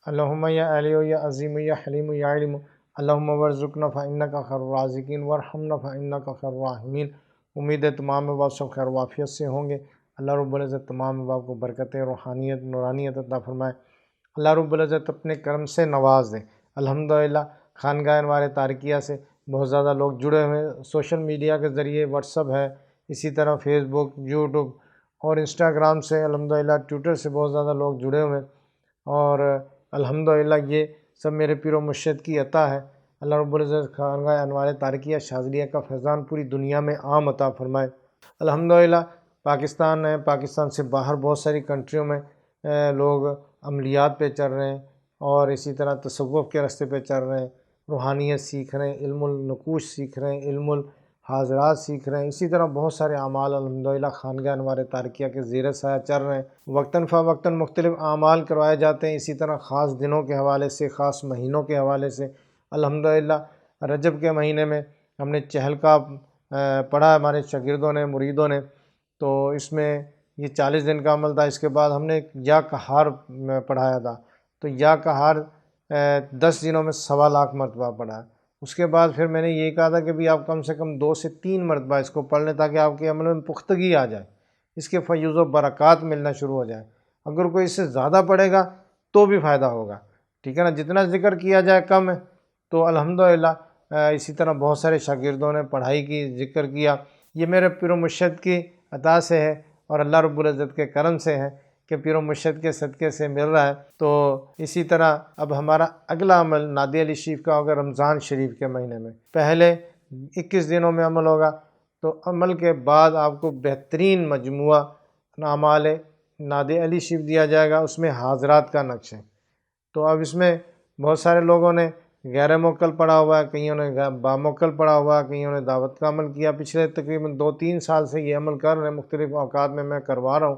اللہم یا علی یا عظیم یا حلیم یا علم اللہم ورزقنا فإنک خیر الرازقین ورحمنا فإنک خیر الراحمین۔ امید ہے تمام احباب سب خیر و عافیت سے ہوں گے۔ اللہ رب العزت تمام احباب کو برکت، روحانیت، نورانیت عطا فرمائے۔ اللہ رب العزت اپنے کرم سے نواز دے۔ الحمدللہ خانقاہ انوار تارکیہ سے بہت زیادہ لوگ جڑے ہوئے ہیں، سوشل میڈیا کے ذریعے، واٹس ایپ ہے، اسی طرح فیس بک، یوٹیوب اور انسٹاگرام سے، الحمدللہ ٹویٹر سے بہت زیادہ لوگ جڑے ہوئے ہیں، اور الحمدللہ یہ سب میرے پیر و مرشد کی عطا ہے۔ اللہ رب العزت خانقاہ انوار تارکیہ شاذلیہ کا فیضان پوری دنیا میں عام عطا فرمائے۔ الحمدللہ پاکستان ہے، پاکستان سے باہر بہت ساری کنٹریوں میں لوگ عملیات پہ چل رہے ہیں، اور اسی طرح تصوف کے راستے پہ چل رہے ہیں، روحانیت سیکھ رہے ہیں، علم النقوش سیکھ رہے ہیں، علم الحاضرات سیکھ رہے ہیں، اسی طرح بہت سارے اعمال الحمدللہ خانقاہ انوار تارکیہ کے زیر سایہ چل رہے ہیں۔ وقتاً فوقتاً مختلف اعمال کروائے جاتے ہیں، اسی طرح خاص دنوں کے حوالے سے، خاص مہینوں کے حوالے سے۔ الحمدللہ رجب کے مہینے میں ہم نے چہل کا پڑھا ہمارے شاگردوں نے، مریدوں نے، تو اس میں یہ 40 دن کا عمل تھا۔ اس کے بعد ہم نے یا کہار پڑھایا تھا، تو یا کہار 10 دنوں میں 1.25 مرتبہ پڑھا۔ اس کے بعد پھر میں نے یہ کہا تھا کہ بھی آپ کم سے کم 2 سے 3 مرتبہ اس کو پڑھ لیں، تاکہ آپ کے عمل میں پختگی آ جائے، اس کے فیوض و برکات ملنا شروع ہو جائے۔ اگر کوئی اس سے زیادہ پڑھے گا تو بھی فائدہ ہوگا، ٹھیک ہے نا، جتنا ذکر کیا جائے کم ہے۔ تو الحمدللہ اسی طرح بہت سارے شاگردوں نے پڑھائی کی، ذکر کیا۔ یہ میرے پیر و مرشد کی عطا سے ہے، اور اللہ رب العزت کے کرم سے ہے کہ پیر و مرشد کے صدقے سے مل رہا ہے۔ تو اسی طرح اب ہمارا اگلا عمل نادی علی شریف کا ہوگا رمضان شریف کے مہینے میں۔ پہلے 21 دنوں میں عمل ہوگا، تو عمل کے بعد آپ کو بہترین مجموعہ اعمال نادی علی شریف دیا جائے گا، اس میں حاضرات کا نقش ہے۔ تو اب اس میں بہت سارے لوگوں نے غیر موکل پڑھا ہوا ہے، کئیوں نے باموکل پڑھا ہوا ہے، کئیوں نے دعوت کا عمل کیا۔ پچھلے تقریباً 2-3 سال سے یہ عمل کر رہے ہیں، مختلف اوقات میں کروا رہا ہوں۔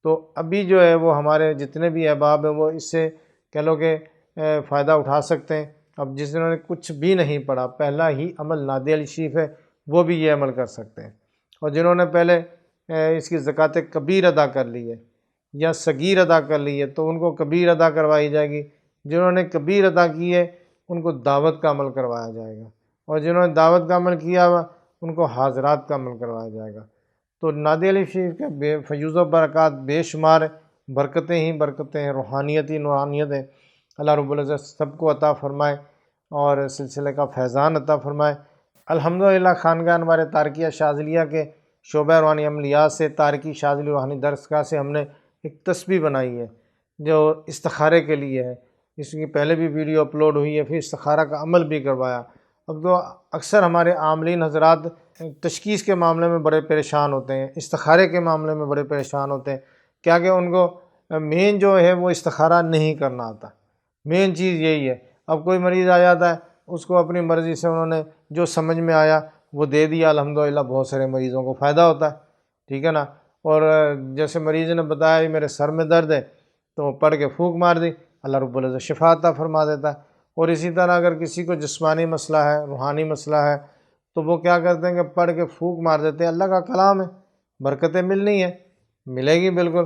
تو ابھی جو ہے وہ ہمارے جتنے بھی احباب ہیں وہ اس سے کہہ لو کہ فائدہ اٹھا سکتے ہیں۔ اب جنہوں نے کچھ بھی نہیں پڑھا، پہلا ہی عمل نادی علی شریف ہے، وہ بھی یہ عمل کر سکتے ہیں۔ اور جنہوں نے پہلے اس کی زکوٰۃ کبیر ادا کر لی ہے یا صغیر ادا کر لی ہے، تو ان کو کبیر ادا کروائی جائے گی۔ جنہوں نے کبیر ادا کی ہے ان کو دعوت کا عمل کروایا جائے گا، اور جنہوں نے دعوت کا عمل کیا ہوا ان کو حاضرات کا عمل کروایا جائے گا۔ تو نادی علی شریف کے فیوض و برکات بے شمار ہیں، برکتیں ہی برکتیں ہیں، روحانیت ہی نورانیت ہے۔ اللہ رب العزت سب کو عطا فرمائے اور سلسلے کا فیضان عطا فرمائے۔ الحمدللہ خانقاہ انوار تارکیہ شاذلیہ کے شعبہ روحانی عملیات سے، تارکی شاذلی روحانی درسگاہ سے ہم نے ایک تسبیح بنائی ہے جو استخارے کے لیے ہے۔ اس کی پہلے بھی ویڈیو اپلوڈ ہوئی ہے، پھر استخارہ کا عمل بھی کروایا۔ اب تو اکثر ہمارے عاملین حضرات تشخیص کے معاملے میں بڑے پریشان ہوتے ہیں، استخارے کے معاملے میں بڑے پریشان ہوتے ہیں، کیا کہ ان کو مین جو ہے وہ استخارہ نہیں کرنا آتا۔ مین چیز یہی ہے۔ اب کوئی مریض آ جاتا ہے، اس کو اپنی مرضی سے انہوں نے جو سمجھ میں آیا وہ دے دیا، الحمدللہ بہت سارے مریضوں کو فائدہ ہوتا ہے، ٹھیک ہے نا۔ اور جیسے مریض نے بتایا میرے سر میں درد ہے، تو پڑھ کے پھونک مار دی، اللہ رب العزت شفا عطا فرما دیتا ہے۔ اور اسی طرح اگر کسی کو جسمانی مسئلہ ہے، روحانی مسئلہ ہے، تو وہ کیا کرتے ہیں کہ پڑھ کے پھونک مار دیتے ہیں، اللہ کا کلام ہے، برکتیں ملنی ہے، ملے گی بالکل،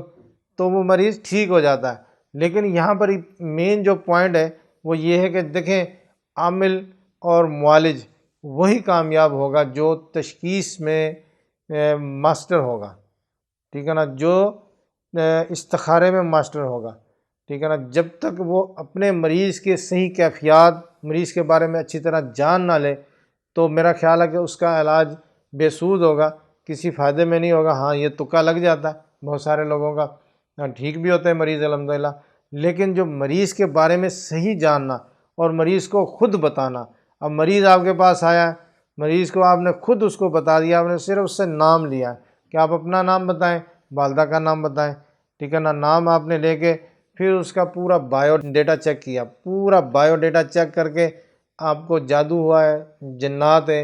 تو وہ مریض ٹھیک ہو جاتا ہے۔ لیکن یہاں پر مین جو پوائنٹ ہے وہ یہ ہے کہ دیکھیں، عامل اور معالج وہی کامیاب ہوگا جو تشخیص میں ماسٹر ہوگا، ٹھیک ہے نا، جو استخارے میں ماسٹر ہوگا، ٹھیک ہے نا۔ جب تک وہ اپنے مریض کے صحیح کیفیات، مریض کے بارے میں اچھی طرح جان نہ لے، تو میرا خیال ہے کہ اس کا علاج بے سود ہوگا، کسی فائدے میں نہیں ہوگا۔ ہاں یہ تکا لگ جاتا ہے بہت سارے لوگوں کا، ٹھیک بھی ہوتے ہیں مریض الحمدللہ، لیکن جو مریض کے بارے میں صحیح جاننا اور مریض کو خود بتانا۔ اب مریض آپ کے پاس آیا، مریض کو آپ نے خود اس کو بتا دیا، آپ نے صرف اس سے نام لیا کہ آپ اپنا نام بتائیں، والدہ کا نام بتائیں، ٹھیک ہے نا۔ نام آپ نے لے کے پھر اس کا پورا بایو ڈیٹا چیک کیا، پورا بایو ڈیٹا چیک کر کے آپ کو جادو ہوا ہے، جنات ہے،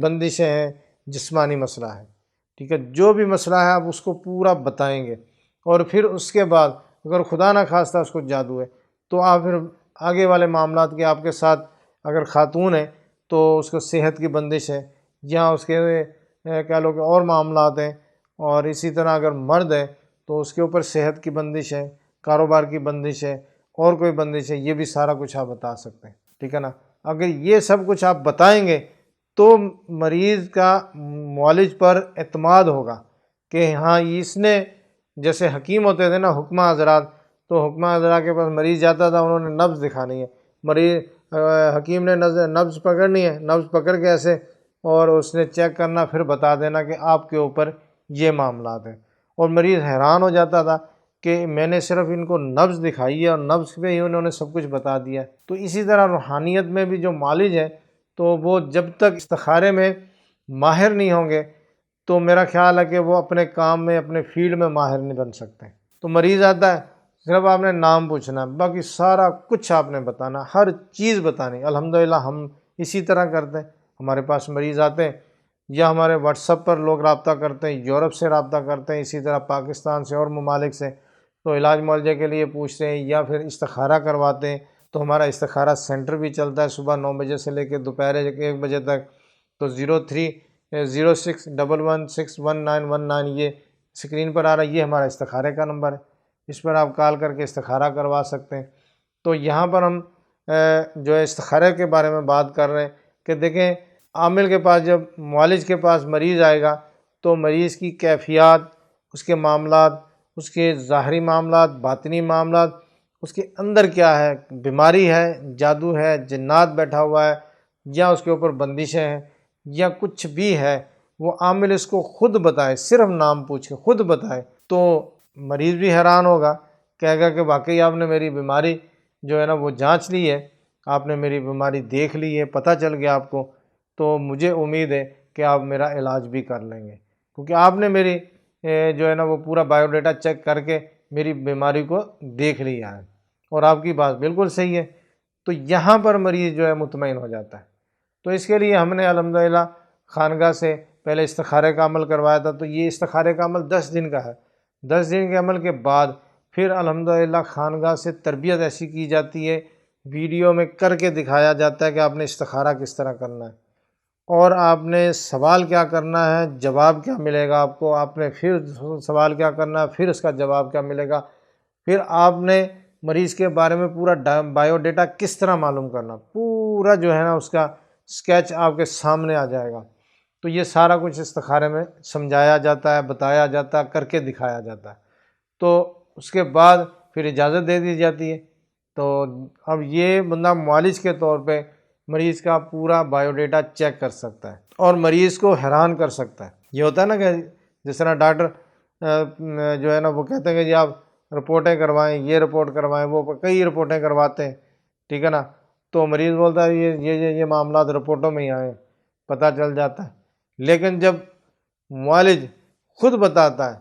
بندشیں ہیں، جسمانی مسئلہ ہے، ٹھیک ہے، جو بھی مسئلہ ہے آپ اس کو پورا بتائیں گے۔ اور پھر اس کے بعد اگر خدا نہ خواستہ اس کو جادو ہے تو آپ پھر آگے والے معاملات کے آپ کے ساتھ، اگر خاتون ہے تو اس کو صحت کی بندش ہے، یا اس کے کہہ لو کہ اور معاملات ہیں، اور اسی طرح اگر مرد ہے تو اس کے اوپر صحت کی بندش ہے، کاروبار کی بندش ہے، اور کوئی بندش ہے، یہ بھی سارا کچھ آپ بتا سکتے ہیں، ٹھیک ہے نا۔ اگر یہ سب کچھ آپ بتائیں گے تو مریض کا معالج پر اعتماد ہوگا کہ ہاں اس نے، جیسے حکیم ہوتے تھے نا حکمہ حضرات، تو حکمہ حضرات کے پاس مریض جاتا تھا، انہوں نے نبض دکھانی ہے، مریض حکیم نے نبض پکڑنی ہے، نبض پکڑ کے ایسے اور اس نے چیک کرنا، پھر بتا دینا کہ آپ کے اوپر یہ معاملات ہیں، اور مریض حیران ہو جاتا تھا کہ میں نے صرف ان کو نبض دکھائی ہے اور نبض پہ ہی انہوں نے سب کچھ بتا دیا ہے۔ تو اسی طرح روحانیت میں بھی جو معالج ہے تو وہ جب تک استخارے میں ماہر نہیں ہوں گے تو میرا خیال ہے کہ وہ اپنے کام میں، اپنے فیلڈ میں ماہر نہیں بن سکتے۔ تو مریض آتا ہے، صرف آپ نے نام پوچھنا ہے، باقی سارا کچھ آپ نے بتانا، ہر چیز بتانی۔ الحمدللہ ہم اسی طرح کرتے ہیں، ہمارے پاس مریض آتے ہیں یا ہمارے واٹس ایپ پر لوگ رابطہ کرتے ہیں، یورپ سے رابطہ کرتے ہیں، اسی طرح پاکستان سے اور ممالک سے، تو علاج معالجے کے لیے پوچھتے ہیں یا پھر استخارہ کرواتے ہیں۔ تو ہمارا استخارہ سینٹر بھی چلتا ہے صبح 9 بجے سے لے کے دوپہر 1 بجے تک۔ تو 030611611919 یہ اسکرین پر آ رہا ہے، یہ ہمارا استخارے کا نمبر ہے، اس پر آپ کال کر کے استخارہ کروا سکتے ہیں۔ تو یہاں پر ہم جو ہے استخارے کے بارے میں بات کر رہے ہیں کہ دیکھیں، عامل کے پاس، جب معالج کے پاس مریض آئے گا تو مریض کی کیفیات، اس کے معاملات، اس کے ظاہری معاملات، باطنی معاملات، اس کے اندر کیا ہے، بیماری ہے، جادو ہے، جنات بیٹھا ہوا ہے، یا اس کے اوپر بندشیں ہیں، یا کچھ بھی ہے، وہ عامل اس کو خود بتائے، صرف نام پوچھ کے خود بتائے، تو مریض بھی حیران ہوگا، کہے گا کہ واقعی آپ نے میری بیماری جو ہے نا وہ جانچ لی ہے، آپ نے میری بیماری دیکھ لی ہے، پتہ چل گیا آپ کو، تو مجھے امید ہے کہ آپ میرا علاج بھی کر لیں گے، کیونکہ آپ نے میری جو ہے نا وہ پورا بایو ڈیٹا چیک کر کے میری بیماری کو دیکھ لیا ہے، اور آپ کی بات بالکل صحیح ہے۔ تو یہاں پر مریض جو ہے مطمئن ہو جاتا ہے۔ تو اس کے لیے ہم نے الحمدللہ خانقاہ سے پہلے استخارے کا عمل کروایا تھا، تو یہ استخارے کا عمل 10 دن کا ہے۔ 10 دن کے عمل کے بعد پھر الحمدللہ خانقاہ سے تربیت ایسی کی جاتی ہے، ویڈیو میں کر کے دکھایا جاتا ہے کہ آپ نے استخارہ کس طرح کرنا ہے، اور آپ نے سوال کیا کرنا ہے، جواب کیا ملے گا آپ کو، آپ نے پھر سوال کیا کرنا ہے، پھر اس کا جواب کیا ملے گا، پھر آپ نے مریض کے بارے میں پورا بایو ڈیٹا کس طرح معلوم کرنا، پورا جو ہے نا اس کا اسکیچ آپ کے سامنے آ جائے گا۔ تو یہ سارا کچھ استخارے میں سمجھایا جاتا ہے، بتایا جاتا ہے، کر کے دکھایا جاتا ہے۔ تو اس کے بعد پھر اجازت دے دی جاتی ہے۔ تو اب یہ بندہ معالج کے طور پہ مریض کا پورا بایو ڈیٹا چیک کر سکتا ہے اور مریض کو حیران کر سکتا ہے۔ یہ ہوتا ہے نا کہ جس طرح ڈاکٹر جو ہے نا وہ کہتے ہیں کہ جی آپ رپورٹیں کروائیں، یہ رپورٹ کروائیں، وہ کئی رپورٹیں کرواتے ہیں، ٹھیک ہے نا، تو مریض بولتا ہے یہ معاملات رپورٹوں میں ہی آئے ہیں، پتہ چل جاتا ہے۔ لیکن جب معالج خود بتاتا ہے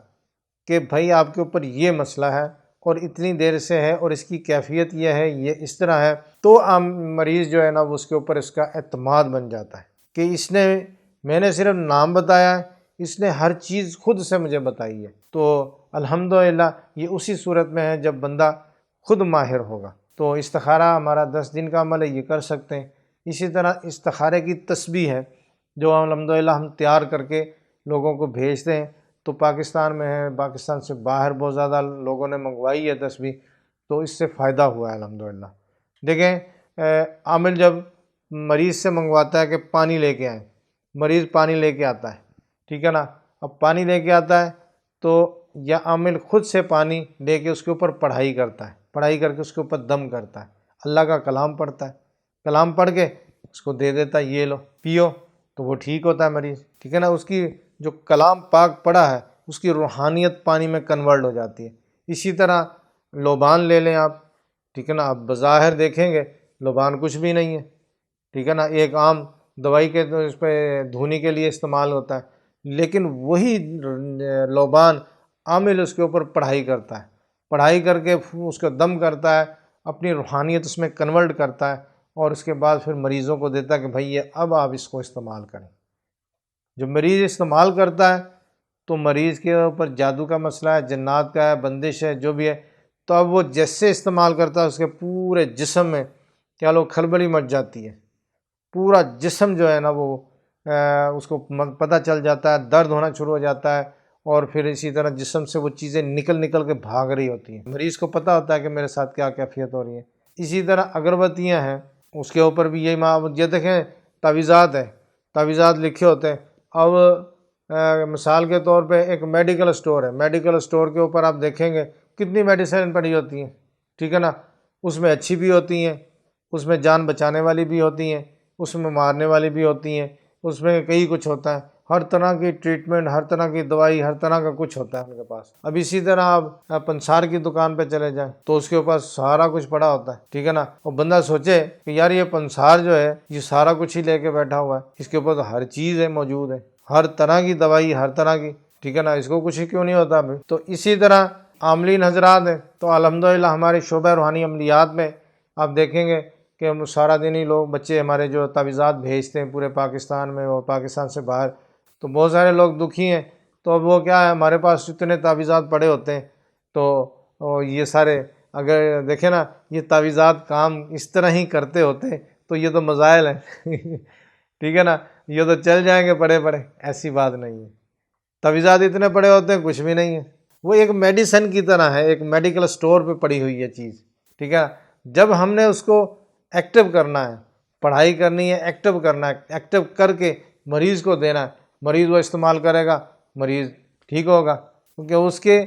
کہ بھائی آپ کے اوپر یہ مسئلہ ہے اور اتنی دیر سے ہے اور اس کی کیفیت یہ ہے، یہ اس طرح ہے، تو مریض جو ہے نا وہ اس کے اوپر اس کا اعتماد بن جاتا ہے کہ میں نے صرف نام بتایا ہے، اس نے ہر چیز خود سے مجھے بتائی ہے۔ تو الحمدللہ یہ اسی صورت میں ہے جب بندہ خود ماہر ہوگا۔ تو استخارہ ہمارا 10 دن کا عمل ہے، یہ کر سکتے ہیں۔ اسی طرح استخارے کی تسبیح ہے جو الحمدللہ ہم تیار کر کے لوگوں کو بھیجتے ہیں، تو پاکستان میں ہے، پاکستان سے باہر بہت زیادہ لوگوں نے منگوائی ہے تسبیح، تو اس سے فائدہ ہوا ہے الحمدللہ۔ دیکھیں، عامل جب مریض سے منگواتا ہے کہ پانی لے کے آئیں، مریض پانی لے کے آتا ہے، ٹھیک ہے نا، اب پانی لے کے آتا ہے تو یا عامل خود سے پانی لے کے اس کے اوپر پڑھائی کرتا ہے، پڑھائی کر کے اس کے اوپر دم کرتا ہے، اللہ کا کلام پڑھتا ہے، کلام پڑھ کے اس کو دے دیتا ہے، یہ لو پیو، تو وہ ٹھیک ہوتا ہے مریض، ٹھیک ہے نا۔ اس کی جو کلام پاک پڑھا ہے اس کی روحانیت پانی میں کنورٹ ہو جاتی ہے۔ اسی طرح لوبان لے لیں آپ، ٹھیک ہے نا، آپ بظاہر دیکھیں گے لوبان کچھ بھی نہیں ہے، ٹھیک ہے نا، ایک عام دوائی کے اس پہ دھونے کے لیے استعمال ہوتا ہے، لیکن وہی لوبان عامل اس کے اوپر پڑھائی کرتا ہے، پڑھائی کر کے اس کو دم کرتا ہے، اپنی روحانیت اس میں کنورٹ کرتا ہے، اور اس کے بعد پھر مریضوں کو دیتا ہے کہ بھائی یہ اب آپ اس کو استعمال کریں۔ جب مریض استعمال کرتا ہے تو مریض کے اوپر جادو کا مسئلہ ہے، جنات کا ہے، بندش ہے، جو بھی ہے، تو اب وہ جیسے استعمال کرتا ہے اس کے پورے جسم میں کیا لوگ کھلبلی مچ جاتی ہے، پورا جسم جو ہے نا وہ اس کو پتہ چل جاتا ہے، درد ہونا شروع ہو جاتا ہے، اور پھر اسی طرح جسم سے وہ چیزیں نکل کے بھاگ رہی ہوتی ہیں. مریض کو پتہ ہوتا ہے کہ میرے ساتھ کیا کیفیت ہو رہی ہے. اسی طرح اگربتیاں ہیں، اس کے اوپر بھی یہی یہ دیکھیں تعویذات ہیں، تعویذات لکھے ہوتے ہیں. اب مثال کے طور پہ ایک میڈیکل سٹور ہے، میڈیکل سٹور کے اوپر آپ دیکھیں گے کتنی میڈیسن پڑی ہوتی ہیں، ٹھیک ہے نا. اس میں اچھی بھی ہوتی ہیں، اس میں جان بچانے والی بھی ہوتی ہیں، اس میں مارنے والی بھی ہوتی ہیں، اس میں کئی کچھ ہوتا ہے. ہر طرح کی ٹریٹمنٹ، ہر طرح کی دوائی، ہر طرح کا کچھ ہوتا ہے ان کے پاس. اب اسی طرح آپ پنسار کی دکان پہ چلے جائیں تو اس کے اوپر سارا کچھ پڑا ہوتا ہے، ٹھیک ہے نا. اور بندہ سوچے کہ یار یہ پنسار جو ہے یہ سارا کچھ ہی لے کے بیٹھا ہوا ہے، اس کے اوپر تو ہر چیز ہے موجود ہے، ہر طرح کی دوائی، ہر طرح کی، ٹھیک ہے نا. اس کو کچھ ہی کیوں نہیں ہوتا ابھی. تو اسی طرح عاملین حضرات ہیں تو الحمدللہ ہمارے شعبہ روحانی عملیات میں آپ دیکھیں گے کہ ہم سارا دن ہی لوگ بچے ہمارے جو تعویذات بھیجتے ہیں پورے پاکستان میں اور پاکستان سے باہر، تو بہت سارے لوگ دکھی ہیں. تو اب وہ کیا ہے، ہمارے پاس اتنے تعویذات پڑے ہوتے ہیں تو یہ سارے اگر دیکھیں نا یہ تعویذات کام اس طرح ہی کرتے ہوتے ہیں تو یہ تو مزائل ہیں ٹھیک ہے نا. یہ تو چل جائیں گے پڑے پڑے، ایسی بات نہیں ہے. تعویذات اتنے پڑے ہوتے ہیں کچھ بھی نہیں ہے. وہ ایک میڈیسن کی طرح ہے، ایک میڈیکل سٹور پہ پڑی ہوئی ہے چیز، ٹھیک ہے. جب ہم نے اس کو ایکٹیو کرنا ہے، پڑھائی کرنی ہے، ایکٹیو کرنا ہے، ایکٹیو کر کے مریض کو دینا ہے، مریض وہ استعمال کرے گا، مریض ٹھیک ہوگا. کیونکہ اس کے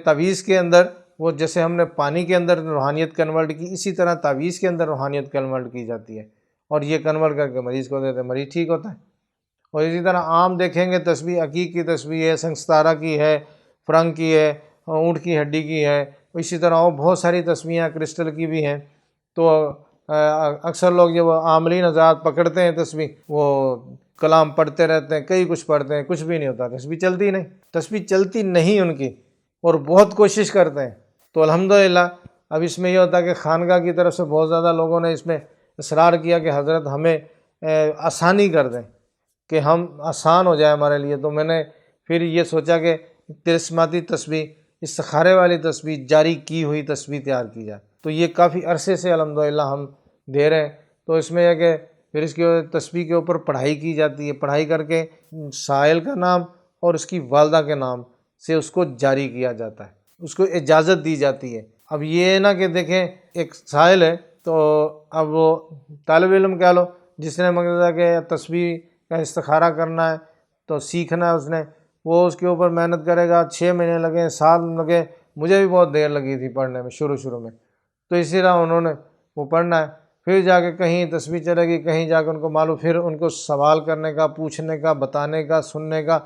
تعویذ کے اندر وہ جیسے ہم نے پانی کے اندر روحانیت کنورٹ کی، اسی طرح تعویذ کے اندر روحانیت کنورٹ کی جاتی ہے اور یہ کنورٹ کر کے مریض کو دیتے ہیں، مریض ٹھیک ہوتا ہے. اور اسی طرح عام دیکھیں گے تسبیح عقیق کی تسبیح ہے، سنگستارہ کی ہے، فرنگ کی ہے، اونٹ کی ہڈی کی ہے، اسی طرح اور بہت ساری تسبیحیں کرسٹل کی بھی ہیں. تو اکثر لوگ جب عاملین حضرات پکڑتے ہیں تسبیح، وہ کلام پڑھتے رہتے ہیں، کئی کچھ پڑھتے ہیں، کچھ بھی نہیں ہوتا، تسبیح چلتی نہیں، تسبیح چلتی نہیں ان کی، اور بہت کوشش کرتے ہیں. تو الحمدللہ اب اس میں یہ ہوتا ہے کہ خانقاہ کی طرف سے بہت زیادہ لوگوں نے اس میں اصرار کیا کہ حضرت ہمیں آسانی کر دیں، کہ ہم آسان ہو جائے ہمارے لیے. تو میں نے پھر یہ سوچا کہ تلسماتی تسبیح، استخارے والی تسبیح، جاری کی ہوئی تسبیح تیار کی جائے. تو یہ کافی عرصے سے الحمدللہ ہم دے رہے ہیں. تو اس میں یہ کہ پھر اس کی تسبیح کے اوپر پڑھائی کی جاتی ہے، پڑھائی کر کے سائل کا نام اور اس کی والدہ کے نام سے اس کو جاری کیا جاتا ہے، اس کو اجازت دی جاتی ہے. اب یہ نہ کہ دیکھیں ایک سائل ہے تو اب وہ طالب علم کہہ لو جس نے مطلب کہ تسبیح کا استخارہ کرنا ہے تو سیکھنا ہے، اس نے وہ اس کے اوپر محنت کرے گا، 6 مہینے لگے، سال لگے. مجھے بھی بہت دیر لگی تھی پڑھنے میں شروع میں. تو اسی طرح انہوں نے وہ پڑھنا ہے، پھر جا کے کہیں تسبیح چلے گی، کہیں جا کے ان کو معلوم، پھر ان کو سوال کرنے کا، پوچھنے کا، بتانے کا، سننے کا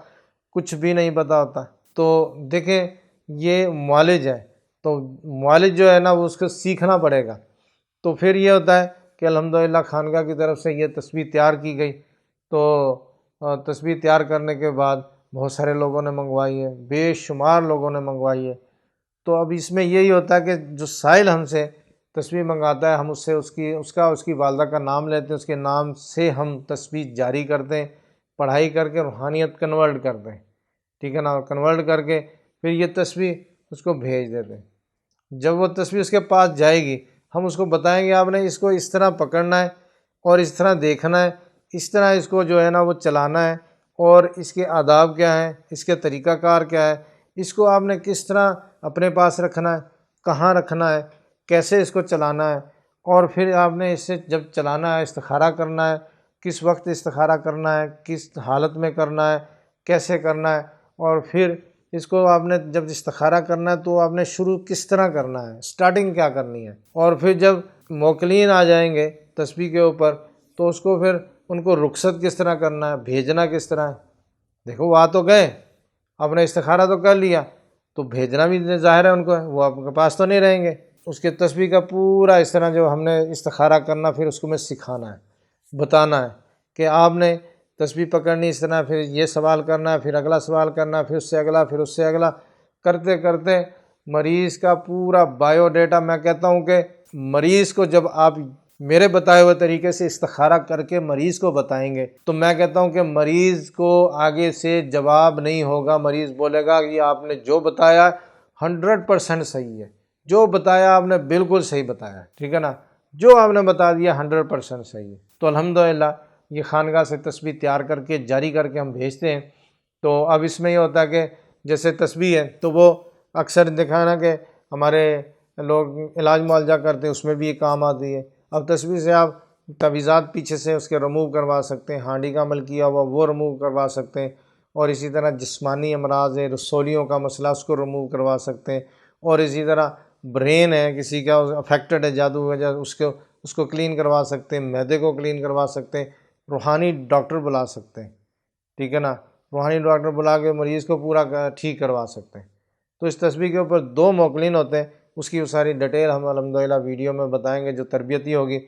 کچھ بھی نہیں پتہ ہوتا. تو دیکھیں یہ معالج ہے، تو معالج جو ہے نا وہ اس کو سیکھنا پڑے گا. تو پھر یہ ہوتا ہے کہ الحمدللہ خانقاہ کی طرف سے یہ تسبیح تیار کی گئی. تو تسبیح تیار کرنے کے بعد بہت سارے لوگوں نے منگوائی ہے، بے شمار لوگوں نے منگوائی ہے. تو اب اس میں یہی ہوتا ہے کہ جو سائل ہم سے تسبیح منگاتا ہے، ہم اس سے اس کی والدہ کا نام لیتے ہیں، اس کے نام سے ہم تسبیح جاری کرتے ہیں، پڑھائی کر کے روحانیت کنورٹ کرتے ہیں، ٹھیک ہے نا. کنورٹ کر کے پھر یہ تسبیح اس کو بھیج دیتے ہیں. جب وہ تسبیح اس کے پاس جائے گی، ہم اس کو بتائیں گے آپ نے اس کو اس طرح پکڑنا ہے اور اس طرح دیکھنا ہے، اس طرح اس کو جو ہے نا وہ چلانا ہے، اور اس کے آداب کیا ہیں، اس کے طریقہ کار کیا ہے، اس کو آپ نے کس طرح اپنے پاس رکھنا ہے، کہاں رکھنا ہے، کیسے اس کو چلانا ہے. اور پھر آپ نے اس سے جب چلانا ہے، استخارہ کرنا ہے، کس وقت استخارہ کرنا ہے، کس حالت میں کرنا ہے، کیسے کرنا ہے. اور پھر اس کو آپ نے جب استخارہ کرنا ہے تو آپ نے شروع کس طرح کرنا ہے، سٹارٹنگ کیا کرنی ہے. اور پھر جب موکلین آ جائیں گے تسبیح کے اوپر تو اس کو پھر ان کو رخصت کس طرح کرنا ہے، بھیجنا کس طرح ہے. دیکھو وہ آ تو گئے، آپ نے استخارہ تو کر لیا، تو بھیجنا بھی ظاہر ہے ان کو، وہ آپ کے پاس تو نہیں رہیں گے. اس کے تسبیح کا پورا اس طرح جو ہم نے استخارہ کرنا، پھر اس کو میں سکھانا ہے، بتانا ہے کہ آپ نے تسبیح پکڑنی اس طرح، پھر یہ سوال کرنا ہے، پھر اگلا سوال کرنا ہے، پھر اس سے اگلا، پھر اس سے اگلا، کرتے کرتے مریض کا پورا بایو ڈیٹا. میں کہتا ہوں کہ مریض کو جب آپ میرے بتائے ہوئے طریقے سے استخارہ کر کے مریض کو بتائیں گے تو میں کہتا ہوں کہ مریض کو آگے سے جواب نہیں ہوگا. مریض بولے گا کہ آپ نے جو بتایا 100% صحیح ہے، جو بتایا آپ نے بالکل صحیح بتایا، ٹھیک ہے نا، جو آپ نے بتا دیا 100% صحیح ہے. تو الحمدللہ یہ خانقاہ سے تسبیح تیار کر کے جاری کر کے ہم بھیجتے ہیں. تو اب اس میں یہ ہوتا ہے کہ جیسے تسبیح ہے تو وہ اکثر دیکھا نا کہ ہمارے لوگ علاج معالجہ کرتے ہیں، اس میں بھی یہ کام آتی ہے۔ اب تسبیح سے آپ تعویذات پیچھے سے اس کے رموو کروا سکتے ہیں، ہانڈی کا عمل کیا ہوا وہ رموو کروا سکتے ہیں، اور اسی طرح جسمانی امراض ہے، رسولیوں کا مسئلہ اس کو رموو کروا سکتے ہیں، اور اسی طرح برین ہے کسی کا افیکٹڈ ہے جادو کی وجہ اس کو کلین کروا سکتے ہیں، معدے کو کلین کروا سکتے ہیں، روحانی ڈاکٹر بلا سکتے ہیں، ٹھیک ہے نا، روحانی ڈاکٹر بلا کے مریض کو پورا ٹھیک کروا سکتے ہیں۔ تو اس تسبیح کے اوپر 2 موکلین ہوتے ہیں، اس کی ساری ڈیٹیل ہم الحمدللہ ویڈیو میں بتائیں گے جو تربیتی ہوگی۔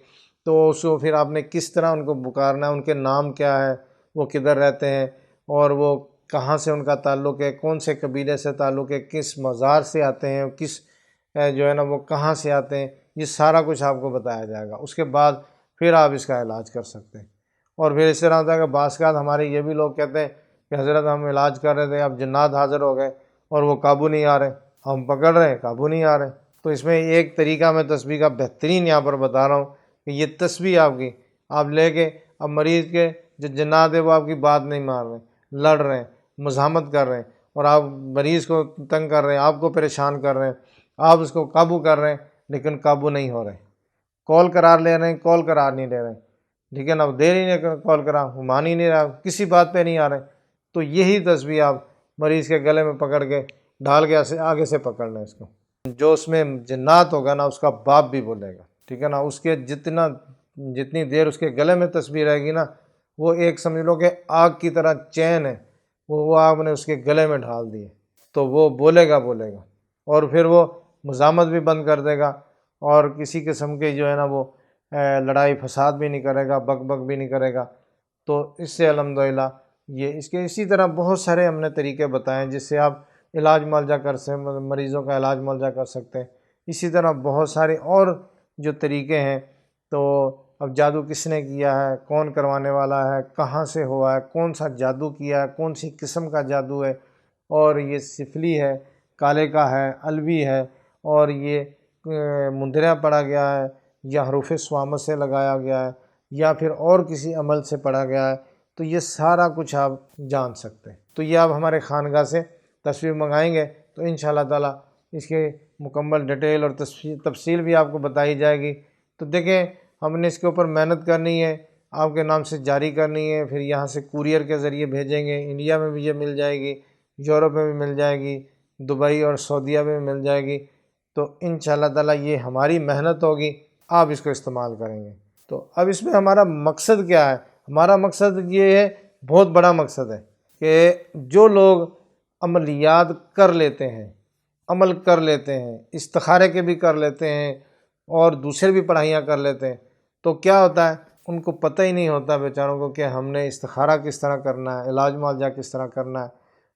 تو اس کو پھر آپ نے کس طرح ان کو پکارنا ہے، ان کے نام کیا ہے، وہ کدھر رہتے ہیں، اور وہ کہاں سے ان کا تعلق ہے، کون سے قبیلے سے تعلق ہے، کس مزار سے آتے ہیں، کس جو ہے نا وہ کہاں سے آتے ہیں، یہ سارا کچھ آپ کو بتایا جائے گا۔ اس کے بعد پھر آپ اس کا علاج کر سکتے ہیں۔ اور پھر اس طرح ہوتا ہے کہ بعض اوقات ہمارے یہ بھی لوگ کہتے ہیں کہ حضرت ہم علاج کر رہے تھے، اب جنات حاضر ہو گئے اور وہ قابو نہیں آ رہے، ہم پکڑ رہے ہیں قابو نہیں آ رہے۔ تو اس میں ایک طریقہ میں تسبیح کا بہترین یہاں پر بتا رہا ہوں کہ یہ تسبیح آپ لے کے اب مریض کے جو جنات ہے وہ آپ کی بات نہیں مان رہے، لڑ رہے ہیں، مزاحمت کر رہے ہیں، اور آپ مریض کو تنگ کر رہے ہیں، آپ کو پریشان کر رہے ہیں، آپ اس کو قابو کر رہے ہیں لیکن قابو نہیں ہو رہے، کال قرار لے رہے ہیں، کال قرار نہیں لے رہے، ٹھیک ہے نا، دے ہی نہیں کال کرا، مان ہی نہیں رہا، کسی بات پہ نہیں آ رہے۔ تو یہی تسبیح آپ مریض کے گلے میں پکڑ کے ڈال کے آگے سے پکڑ لیں اس کو، جو اس میں جنات ہوگا نا اس کا باپ بھی بولے گا، ٹھیک ہے نا، اس کے جتنی دیر اس کے گلے میں تسبیح رہے گی نا، وہ ایک سمجھ لو کہ آگ کی طرح چین ہے، وہ آگ نے اس کے گلے میں ڈال دی ہے، تو وہ بولے گا، اور پھر وہ مزاحمت بھی بند کر دے گا، اور کسی قسم کے جو ہے نا وہ لڑائی فساد بھی نہیں کرے گا، بک بک بھی نہیں کرے گا۔ تو اس سے الحمدللہ اسی طرح بہت سارے ہم نے طریقے بتائے ہیں جس سے آپ علاج معالجہ کر سکتے، مریضوں کا علاج معالجہ کر سکتے ہیں۔ اسی طرح بہت سارے اور جو طریقے ہیں، تو اب جادو کس نے کیا ہے، کون کروانے والا ہے، کہاں سے ہوا ہے، کون سا جادو کیا ہے، کون سی قسم کا جادو ہے، اور یہ سفلی ہے، کالے کا ہے، الوی ہے، اور یہ مندرہ پڑا گیا ہے، یا حروف صوامت سے لگایا گیا ہے، یا پھر اور کسی عمل سے پڑھا گیا ہے، تو یہ سارا کچھ آپ جان سکتے ہیں۔ تو یہ آپ ہمارے خانقاہ سے تصویر منگائیں گے تو انشاءاللہ تعالی اس کے مکمل ڈیٹیل اور تفصیل بھی آپ کو بتائی جائے گی۔ تو دیکھیں ہم نے اس کے اوپر محنت کرنی ہے، آپ کے نام سے جاری کرنی ہے، پھر یہاں سے کوریئر کے ذریعے بھیجیں گے، انڈیا میں بھی یہ مل جائے گی، یورپ میں بھی مل جائے گی، دبئی اور سعودیہ میں بھی مل جائے گی۔ تو انشاءاللہ تعالی یہ ہماری محنت ہوگی، آپ اس کو استعمال کریں گے۔ تو اب اس میں ہمارا مقصد کیا ہے؟ ہمارا مقصد یہ ہے، بہت بڑا مقصد ہے، کہ جو لوگ عملیات کر لیتے ہیں، عمل کر لیتے ہیں، استخارے کے بھی کر لیتے ہیں، اور دوسرے بھی پڑھائیاں کر لیتے ہیں، تو کیا ہوتا ہے ان کو پتہ ہی نہیں ہوتا بیچاروں کو کہ ہم نے استخارہ کس طرح کرنا ہے، علاج معالجہ کس طرح کرنا ہے،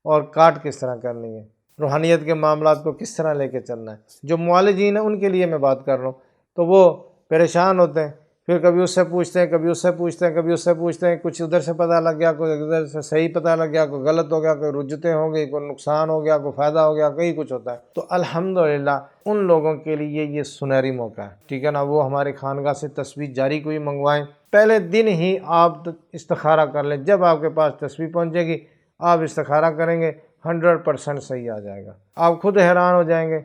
اور کاٹ کس طرح کرنی ہے، روحانیت کے معاملات کو کس طرح لے کے چلنا ہے۔ جو معالجین ہیں ان کے لیے میں بات کر رہا ہوں، تو وہ پریشان ہوتے ہیں، پھر کبھی اس سے پوچھتے ہیں، کبھی اس سے پوچھتے ہیں، کبھی اس سے پوچھتے ہیں، کچھ ادھر سے پتہ لگ گیا، کوئی ادھر سے صحیح پتہ لگ گیا، کوئی غلط ہو گیا، کوئی رجتیں ہو گئی، کوئی نقصان ہو گیا، کوئی فائدہ ہو گیا، کئی کچھ ہوتا ہے۔ تو الحمدللہ ان لوگوں کے لیے یہ سنہری موقع ہے، ٹھیک ہے نا، وہ ہماری خانقاہ سے تصویر جاری کوئی منگوائیں، پہلے دن ہی آپ استخارہ کر لیں، جب آپ کے پاس تصویر پہنچے گی آپ استخارہ کریں گے، 100% صحیح آ جائے گا۔ آپ خود حیران ہو جائیں گے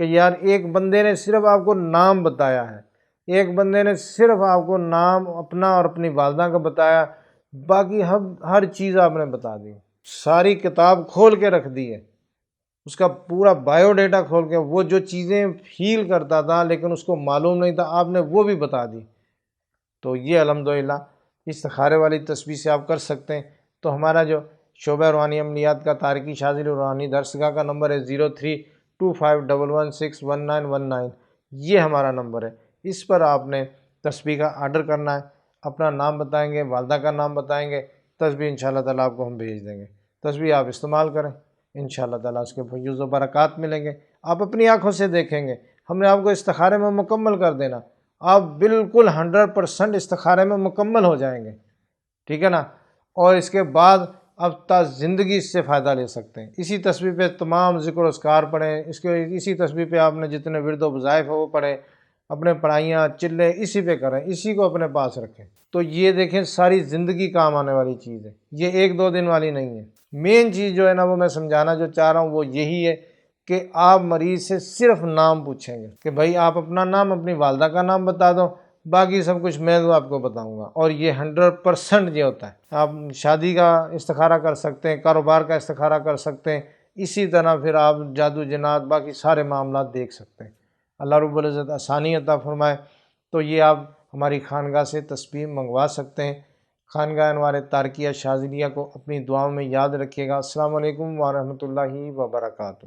کہ یار ایک بندے نے صرف آپ کو نام بتایا ہے، ایک بندے نے صرف آپ کو نام اپنا اور اپنی والدہ کا بتایا، باقی ہر چیز آپ نے بتا دی، ساری کتاب کھول کے رکھ دی ہے، اس کا پورا بایو ڈیٹا کھول کے، وہ جو چیزیں فیل کرتا تھا لیکن اس کو معلوم نہیں تھا آپ نے وہ بھی بتا دی۔ تو یہ الحمدللہ استخارے والی تصویر سے آپ کر سکتے ہیں۔ تو ہمارا جو شعبہ روحانی عملیات کا تارکی شاذلی روحانی درسگاہ کا نمبر ہے 032511611919، یہ ہمارا نمبر ہے، اس پر آپ نے تصویر کا آرڈر کرنا ہے، اپنا نام بتائیں گے، والدہ کا نام بتائیں گے، تصویر انشاءاللہ تعالیٰ آپ کو ہم بھیج دیں گے۔ تصویر آپ استعمال کریں، انشاءاللہ تعالیٰ اس کے فیوز و برکات ملیں گے، آپ اپنی آنکھوں سے دیکھیں گے۔ ہم نے آپ کو استخارے میں مکمل کر دینا، آپ بالکل 100% استخارے میں مکمل ہو جائیں گے، ٹھیک ہے نا، اور اس کے بعد اب تا زندگی اس سے فائدہ لے سکتے ہیں۔ اسی تصویر پہ تمام ذکر و اذکار پڑھیں، اسی تصویر پہ آپ نے جتنے ورد و وظائف ہیں وہ پڑھیں، اپنے پڑھائیاں چلے اسی پہ کریں، اسی کو اپنے پاس رکھیں، تو یہ دیکھیں ساری زندگی کام آنے والی چیز ہے، یہ ایک دو دن والی نہیں ہے۔ مین چیز جو ہے نا وہ میں سمجھانا جو چاہ رہا ہوں وہ یہی ہے کہ آپ مریض سے صرف نام پوچھیں گے کہ بھائی آپ اپنا نام، اپنی والدہ کا نام بتا دو، باقی سب کچھ میں تو آپ کو بتاؤں گا، اور یہ 100% یہ ہوتا ہے۔ آپ شادی کا استخارہ کر سکتے ہیں، کاروبار کا استخارہ کر سکتے ہیں، اسی طرح پھر آپ جادو جنات باقی سارے معاملات دیکھ سکتے ہیں۔ اللہ رب العزت آسانی عطا فرمائے۔ تو یہ آپ ہماری خانقاہ سے تسبیح منگوا سکتے ہیں۔ خانقاہ انوار تارکیہ شاذلیہ کو اپنی دعاؤں میں یاد رکھیے گا۔ السلام علیکم ورحمۃ اللہ وبرکاتہ۔